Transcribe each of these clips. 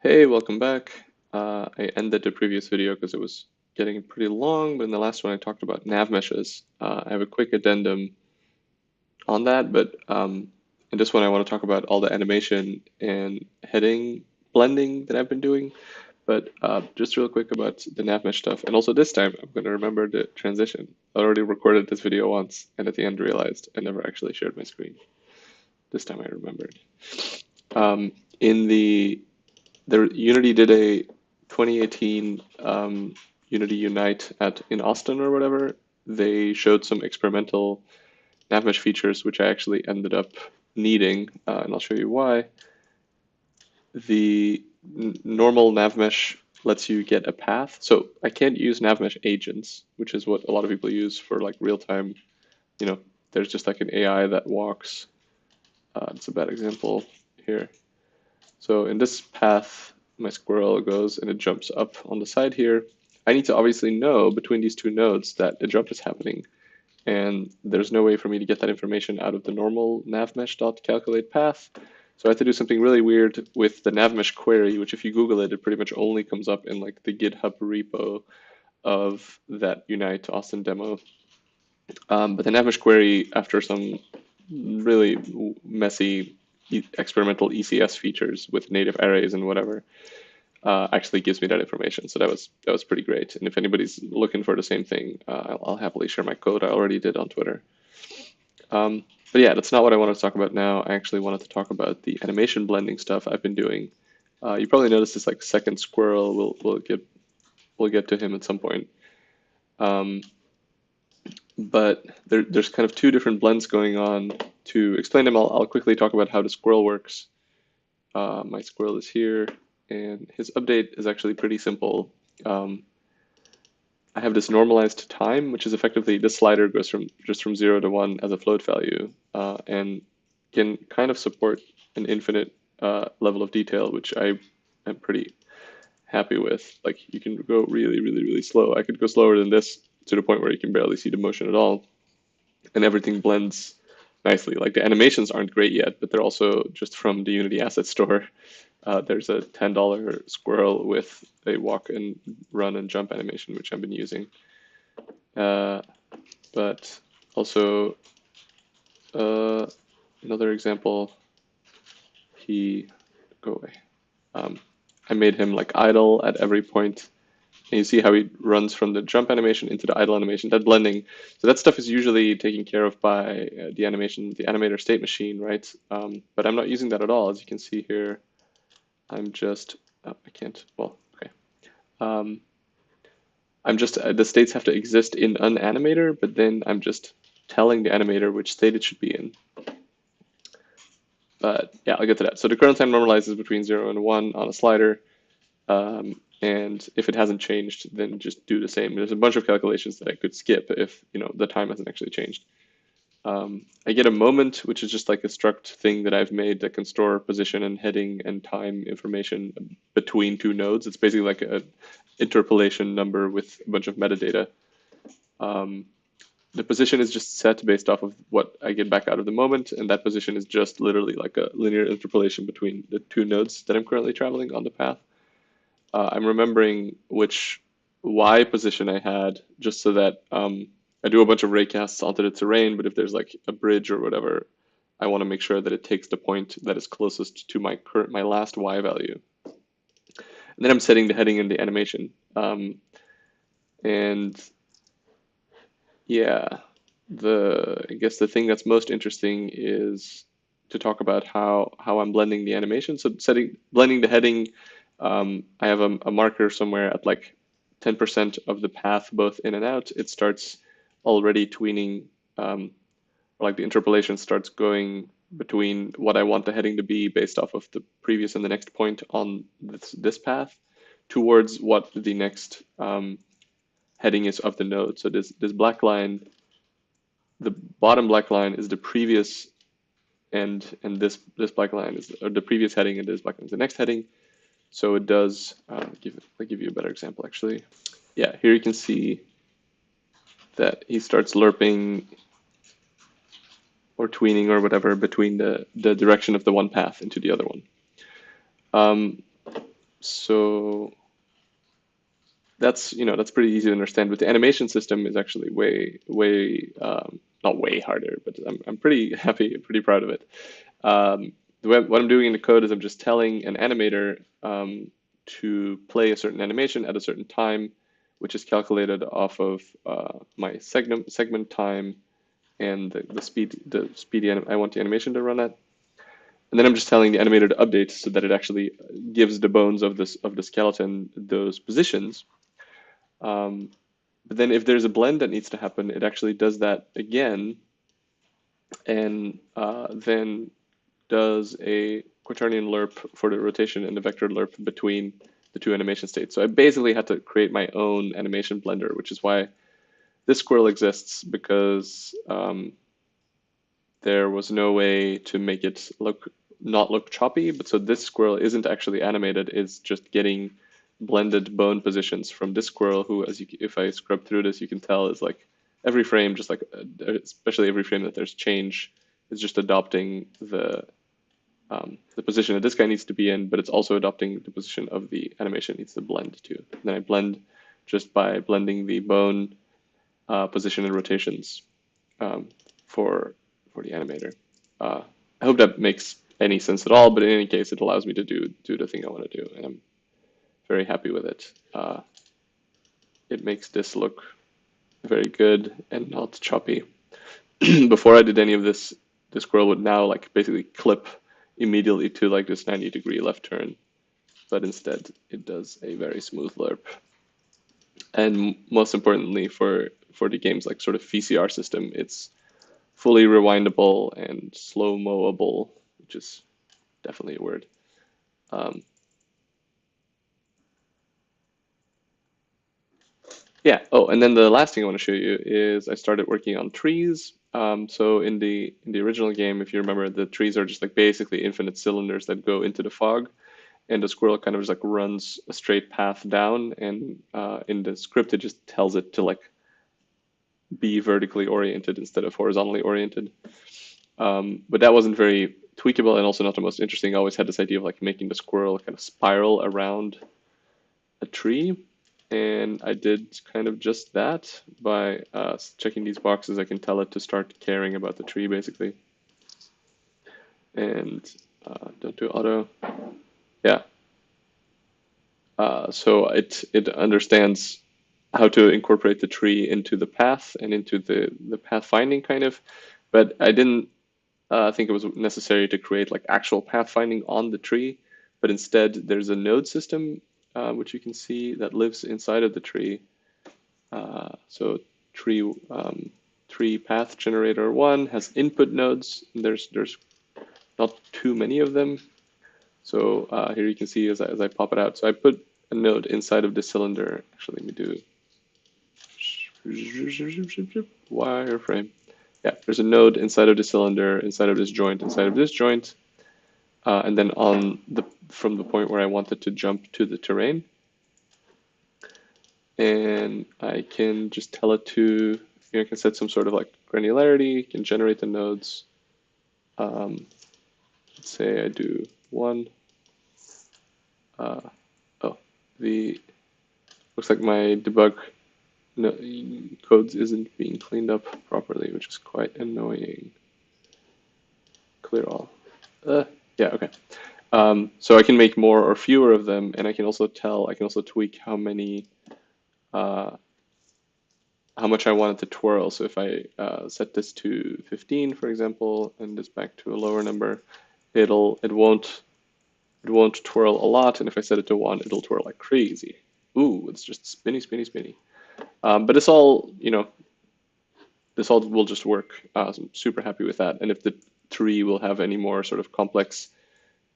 Hey, welcome back. I ended the previous video because it was getting pretty long, but in the last one I talked about nav meshes. I have a quick addendum on that, but in this one I want to talk about all the animation and heading blending that I've been doing. But just real quick about the nav mesh stuff, and also this time I'm going to remember the transition. I already recorded this video once, and at the end realized I never actually shared my screen. This time I remembered. In the Unity did a 2018 Unity Unite in Austin or whatever. They showed some experimental nav mesh features, which I actually ended up needing, and I'll show you why. The normal nav mesh lets you get a path. So I can't use nav mesh agents, which is what a lot of people use for like real time. You know, there's just like an AI that walks. It's a bad example here. So in this path, my squirrel goes and it jumps up on the side here. I need to obviously know between these two nodes that a jump is happening. And there's no way for me to get that information out of the normal navmesh.calculate path. So I had to do something really weird with the navmesh query, which if you Google it, it pretty much only comes up in like the GitHub repo of that Unite Austin demo. But the navmesh query, after some really messy experimental ECS features with native arrays and whatever, actually gives me that information. So that was pretty great. And if anybody's looking for the same thing, I'll happily share my code. I already did on Twitter. But yeah, that's not what I wanted to talk about now. I actually wanted to talk about the animation blending stuff I've been doing. You probably noticed this like second squirrel. We'll get to him at some point. Um, but there's kind of two different blends going on. To explain them, I'll quickly talk about how the squirrel works. My squirrel is here, and his update is actually pretty simple. I have this normalized time, which is effectively this slider goes from 0 to 1 as a float value, and can kind of support an infinite level of detail, which I am pretty happy with. Like you can go really, really, really slow. I could go slower than this to the point where you can barely see the motion at all, and everything blends nicely. Like the animations aren't great yet, but they're also just from the Unity Asset Store. There's a $10 squirrel with a walk and run and jump animation, which I've been using. But also another example, go away. I made him like idle at every point. And you see how he runs from the jump animation into the idle animation, that blending. So that stuff is usually taken care of by the animator state machine, right? But I'm not using that at all. As you can see here, I'm just, I can't, well, okay. The states have to exist in an animator, but then I'm just telling the animator which state it should be in. But yeah, I'll get to that. So the current time normalizes between 0 and 1 on a slider. And if it hasn't changed, then just do the same. There's a bunch of calculations that I could skip if the time hasn't actually changed. I get a moment, which is just like a struct thing that I've made that can store position and heading and time information between two nodes. It's basically like an interpolation number with a bunch of metadata. The position is just set based off of what I get back out of the moment, and that position is just literally like a linear interpolation between the two nodes that I'm currently traveling on the path. I'm remembering which Y position I had just so that I do a bunch of raycasts onto the terrain, but if there's like a bridge or whatever, I want to make sure that it takes the point that is closest to my last Y value. And then I'm setting the heading and the animation. And yeah, I guess the thing that's most interesting is to talk about how I'm blending the animation. So blending the heading, I have a marker somewhere at like 10% of the path, both in and out. It starts already tweening, or like the interpolation starts going between what I want the heading to be based off of the previous and the next point on this path towards what the next heading is of the node. So this black line, the bottom black line is the previous and this black line is the previous heading, and this black line is the next heading. So it does, I'll give you a better example actually. Yeah, here you can see that he starts lerping or tweening or whatever between the direction of the one path into the other one. So that's that's pretty easy to understand. But the animation system is actually way not way harder, but I'm pretty happy, pretty proud of it. What I'm doing in the code is I'm just telling an animator to play a certain animation at a certain time, which is calculated off of my segment time and the speed I want the animation to run at. And then I'm just telling the animator to update so that it actually gives the bones of the skeleton those positions. Um, but then if there's a blend that needs to happen, it actually does that again, and then does a quaternion lerp for the rotation and the vector lerp between the two animation states. So I basically had to create my own animation blender, which is why this squirrel exists, because there was no way to make it not look choppy. But so this squirrel isn't actually animated; it's just getting blended bone positions from this squirrel, who, if I scrub through this, you can tell is like every frame, just like especially every frame that there's change, is just adopting the position that this guy needs to be in, but it's also adopting the position of the animation it needs to blend to. And then I blend just by blending the bone position and rotations um, for the animator. I hope that makes any sense at all, but in any case, it allows me to do the thing I want to do, and I'm very happy with it. It makes this look very good and not choppy. Before I did any of this, the squirrel would now like basically clip immediately to like this 90-degree left turn, but instead it does a very smooth lerp. And most importantly, for the game's like sort of VCR system, it's fully rewindable and slow mowable, which is definitely a word. Um, yeah. Oh, and then the last thing I want to show you is I started working on trees. So in the original game, if you remember, the trees are just like basically infinite cylinders that go into the fog, and the squirrel kind of just like runs a straight path down. And in the script, it just tells it to like be vertically oriented instead of horizontally oriented. But that wasn't very tweakable and also not the most interesting. I always had this idea of like making the squirrel kind of spiral around a tree. And I did kind of just that by checking these boxes. I can tell it to start caring about the tree basically. And don't do auto. Yeah. So it understands how to incorporate the tree into the path and into the path finding kind of. But I didn't think it was necessary to create like actual pathfinding on the tree, but instead there's a node system which you can see that lives inside of the tree. So tree path generator one has input nodes. And there's not too many of them. So here you can see as I pop it out. So I put a node inside of the cylinder. Actually, let me do wireframe. Yeah, there's a node inside of the cylinder, inside of this joint, inside of this joint, and then from the point where I want it to jump to the terrain. And I can just tell it to, I can set some sort of like granularity, can generate the nodes. Let's say I do one. Oh, looks like my debug codes isn't being cleaned up properly, which is quite annoying. Clear all. Yeah, okay. So I can make more or fewer of them, and I can also tweak how much I want it to twirl. So if I set this to 15, for example, and this back to a lower number, it won't twirl a lot, and if I set it to 1, it'll twirl like crazy. Ooh, it's just spinny, spinny, spinny. But this all will just work. So I'm super happy with that. And if the tree will have any more sort of complex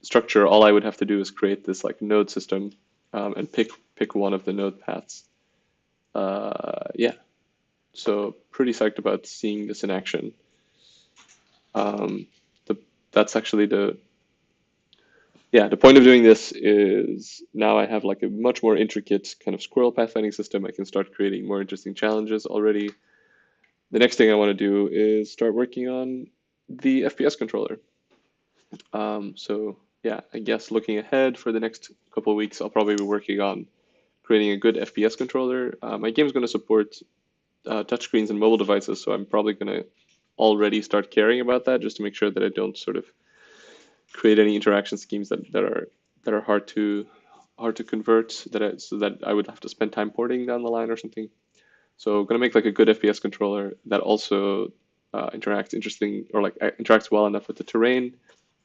structure, all I would have to do is create this like node system and pick one of the node paths. Yeah, so pretty psyched about seeing this in action. That's actually the point of doing this is now I have like a much more intricate kind of squirrel pathfinding system. I can start creating more interesting challenges already. The next thing I want to do is start working on the FPS controller. So yeah, I guess looking ahead for the next couple of weeks, I'll probably be working on creating a good FPS controller. My game is going to support touchscreens and mobile devices, so I'm probably going to already start caring about that just to make sure that I don't sort of create any interaction schemes that are hard to convert so that I would have to spend time porting down the line or something. So I'm gonna make like a good FPS controller that also interacts well enough with the terrain.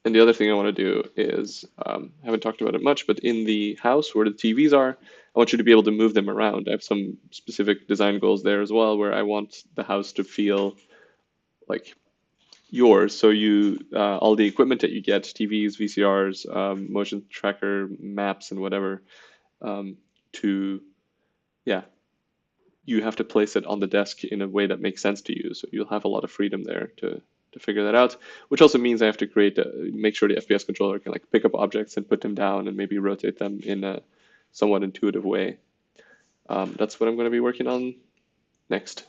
And the other thing I want to do is I haven't talked about it much, but in the house where the TVs are, I want you to be able to move them around. I have some specific design goals there as well, where I want the house to feel like yours. So you all the equipment that you get, TVs, VCRs, motion tracker, maps, and whatever, um, to yeah, you have to place it on the desk in a way that makes sense to you. So you'll have a lot of freedom there to figure that out. Which also means I have to make sure the FPS controller can like pick up objects and put them down and maybe rotate them in a somewhat intuitive way. That's what I'm going to be working on next.